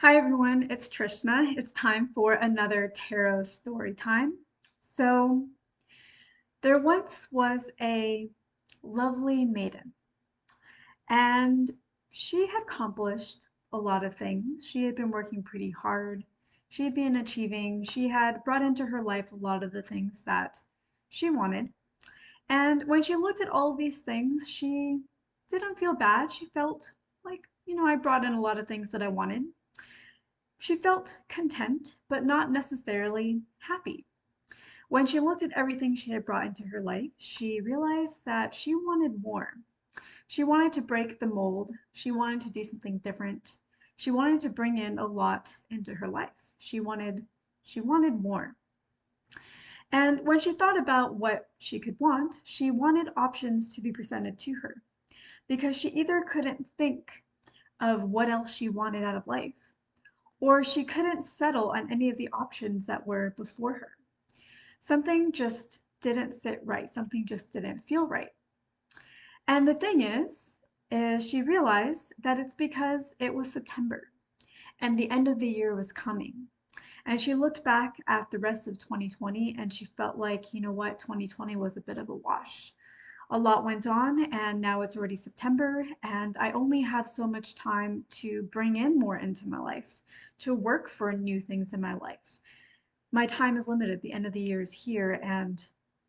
Hi everyone, it's Trishna. It's time for another tarot story time. So, there once was a lovely maiden, and she had accomplished a lot of things. She had been working pretty hard. She had been achieving. She had brought into her life a lot of the things that she wanted. And when she looked at all these things, she didn't feel bad. She felt like, I brought in a lot of things that I wanted. She felt content, but not necessarily happy. When she looked at everything she had brought into her life, she realized that she wanted more. She wanted to break the mold. She wanted to do something different. She wanted to bring in a lot into her life. She wanted more. And when she thought about what she could want, she wanted options to be presented to her because she either couldn't think of what else she wanted out of life, or she couldn't settle on any of the options that were before her. Something just didn't sit right. Something just didn't feel right. And the thing is she realized that it's because it was September and the end of the year was coming. And she looked back at the rest of 2020 and she felt like, you know what, 2020 was a bit of a wash. A lot went on, and now it's already September, and I only have so much time to bring in more into my life, to work for new things in my life. My time is limited. The end of the year is here, and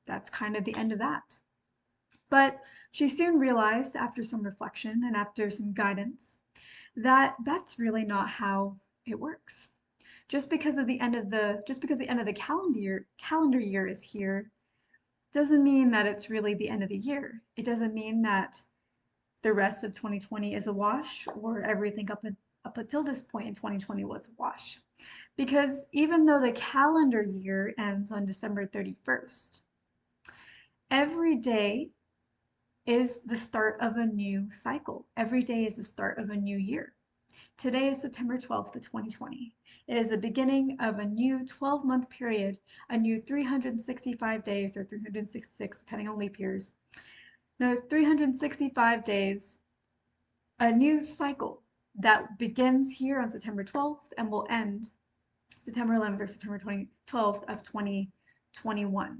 that's kind of the end of that. But she soon realized, after some reflection and after some guidance, that that's really not how it works. Just because the end of the calendar year is here doesn't mean that it's really the end of the year. It doesn't mean that the rest of 2020 is a wash or everything up until this point in 2020 was a wash. Because even though the calendar year ends on December 31st, every day is the start of a new cycle. Every day is the start of a new year. Today is September 12th of 2020. It is the beginning of a new 12-month period, a new 365 days or 366, depending on leap years. No, 365 days, a new cycle that begins here on September 12th and will end September 11th or September 12th of 2021.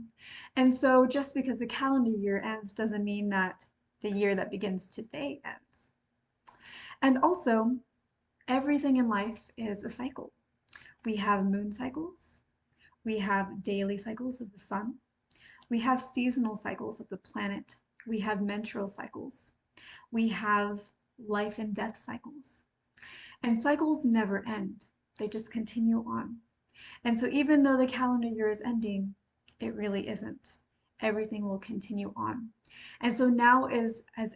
And so just because the calendar year ends doesn't mean that the year that begins today ends. And also, everything in life is a cycle. We have moon cycles, we have daily cycles of the sun, we have seasonal cycles of the planet, we have menstrual cycles, we have life and death cycles. And cycles never end, they just continue on. And so even though the calendar year is ending, it really isn't. Everything will continue on. And so now is as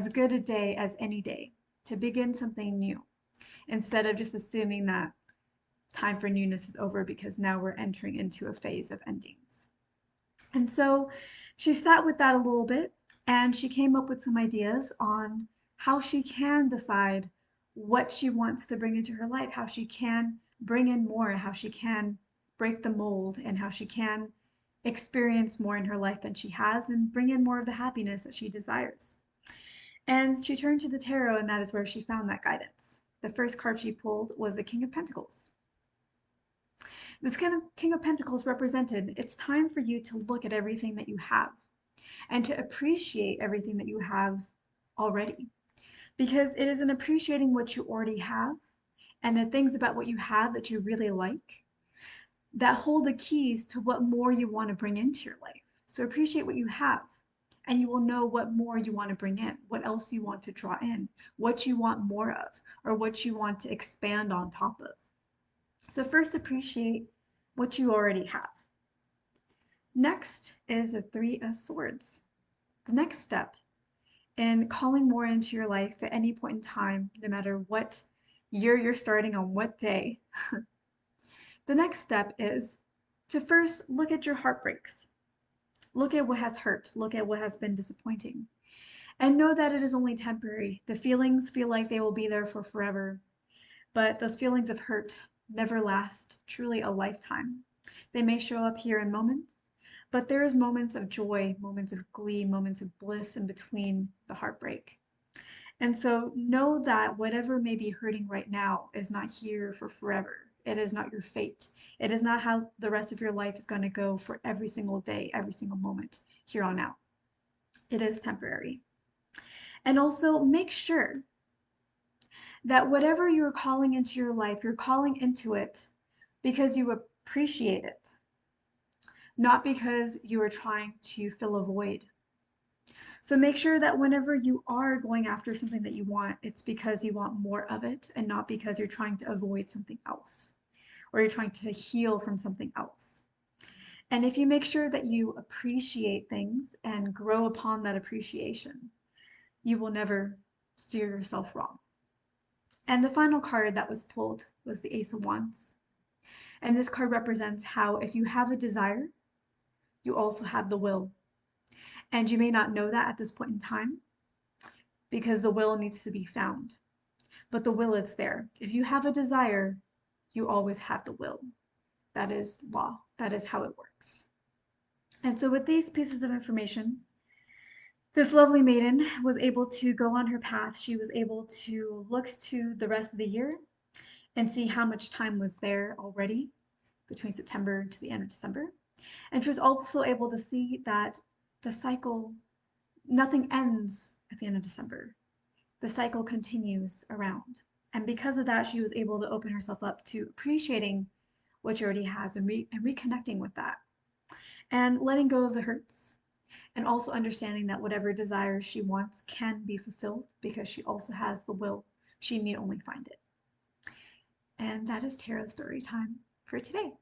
good a day as any day to begin something new, instead of just assuming that time for newness is over because now we're entering into a phase of endings. And so she sat with that a little bit and she came up with some ideas on how she can decide what she wants to bring into her life, how she can bring in more, how she can break the mold, and how she can experience more in her life than she has and bring in more of the happiness that she desires. And she turned to the tarot, and that is where she found that guidance. The first card she pulled was the King of Pentacles. This kind of King of Pentacles represented it's time for you to look at everything that you have and to appreciate everything that you have already. Because it is in appreciating what you already have and the things about what you have that you really like that hold the keys to what more you want to bring into your life. So appreciate what you have, and you will know what more you want to bring in, what else you want to draw in, what you want more of, or what you want to expand on top of. So first, appreciate what you already have. Next is the Three of Swords. The next step in calling more into your life at any point in time, no matter what year you're starting on what day, the next step is to first look at your heartbreaks. Look at what has hurt. Look at what has been disappointing. And know that it is only temporary. The feelings feel like they will be there for forever, but those feelings of hurt never last truly a lifetime. They may show up here in moments, but there is moments of joy, moments of glee, moments of bliss in between the heartbreak. And so know that whatever may be hurting right now is not here for forever. It is not your fate. It is not how the rest of your life is going to go for every single day, every single moment here on out. It is temporary. And also make sure that whatever you're calling into your life, you're calling into it because you appreciate it, not because you are trying to fill a void. So make sure that whenever you are going after something that you want, it's because you want more of it and not because you're trying to avoid something else or you're trying to heal from something else. And if you make sure that you appreciate things and grow upon that appreciation, you will never steer yourself wrong. And the final card that was pulled was the Ace of Wands. And this card represents how if you have a desire, you also have the will. And you may not know that at this point in time because the will needs to be found. But the will is there. If you have a desire, you always have the will. That is law. That is how it works. And so, with these pieces of information, this lovely maiden was able to go on her path. She was able to look to the rest of the year and see how much time was there already between September to the end of December. And she was also able to see that the cycle, nothing ends at the end of December. The cycle continues around. And because of that, she was able to open herself up to appreciating what she already has and reconnecting with that and letting go of the hurts and also understanding that whatever desires she wants can be fulfilled because she also has the will. She need only find it. And that is tarot story time for today.